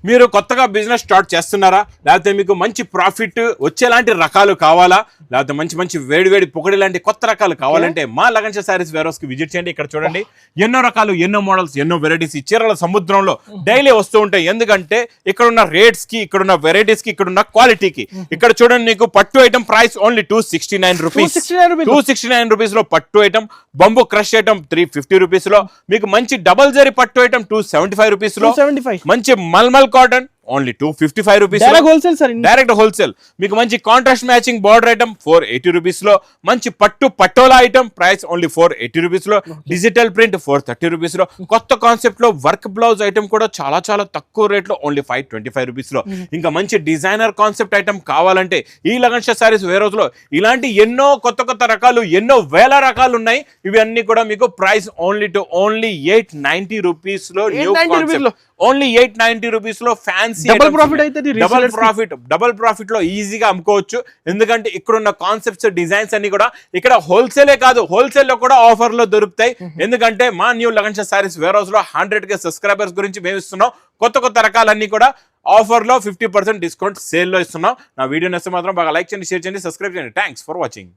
మీరు కొత్తగా business start చేస్తున్నారా, లేకపోతే మీకు మంచి ప్రాఫిట్ వచ్చేలాంటి రకాలు కావాలా, లేకపోతే మంచి మంచి వేడివేడి పొగడి లాంటి కొత్త రకాలు కావాలంటే మా లగన్షా శారీస్ వేర్ హౌస్ కి విజిట్ చేయండి. ఇక్కడ చూడండి ఎన్నో రకాలు, ఎన్నో మోడల్స్, ఎన్నో వెరైటీస్ ఈ చీరల సముద్రంలో డైలీ వస్తూ ఉంటాయి. ఎందుకంటే ఇక్కడ ఉన్న రేట్స్ కి, ఇక్కడ ఉన్న వెరైటీస్ కి, ఇక్కడ ఉన్న క్వాలిటీకి. ఇక్కడ చూడండి మీకు పట్టు item price only 269 rupees. 269 rupees లో పట్టు ఐటమ్, బంబు క్రష్ ఐటమ్ 350 రూపీస్ లో, మీకు మంచి డబల్ జరీ పట్టు ఐటమ్ 275 రూపీస్ లో, మంచి మల్మల్ cotton only 255 rupees. Direct wholesale. మీకు మంచి contrast matching border item 480 rupees లో, మంచి పట్టు patola item price only 480 rupees లో, డిజిటల్ ప్రింట్ 430 రూపీస్ లో, కొత్త కాన్సెప్ట్ లో వర్క్ బ్లౌజ్ ఐటమ్ కూడా చాలా చాలా తక్కువ రేట్ లో ఓన్లీ 525 రూపీస్ లో. ఇంకా మంచి డిజైనర్ కాన్సెప్ట్ ఐటమ్ కావాలంటే ఈ లగన్షా శారీస్ వేర్ హౌస్ లో ఇలాంటి ఎన్నో కొత్త కొత్త రకాలు, ఎన్నో వేల రకాలు ఉన్నాయి. ఇవి అన్ని కూడా మీకు ప్రైస్ ఓన్లీ 890 రూపీస్ లో, న్యూ కాన్సెప్ట్ ఓన్లీ 890 రూపీస్ లో. ఫ్యాన్సీ డబుల్ ప్రాఫిట్ లో ఈజీగా అమ్ముకోవచ్చు. ఎందుకంటే ఇక్కడ ఉన్న కాన్సెప్ట్స్, డిజైన్స్ అన్ని కూడా ఇక్కడ హోల్సేలే కాదు, హోల్సేల్ లో కూడా ఆఫర్ లో దొరుకుతాయి. ఎందుకంటే మా new Lagansha sarees warehouse లో 100K సబ్స్క్రైబర్స్ గురించి మేము ఇస్తున్నాం. కొత్త కొత్త రకాలన్నీ కూడా ఆఫర్ లో 50% డిస్కౌంట్ సేల్ లో ఇస్తున్నాం. నా వీడియో నచ్చితే మాత్రం బాగా లైక్ చేయండి, షేర్ చేయండి, సబ్స్క్రైబ్ చేయండి. Thanks for watching.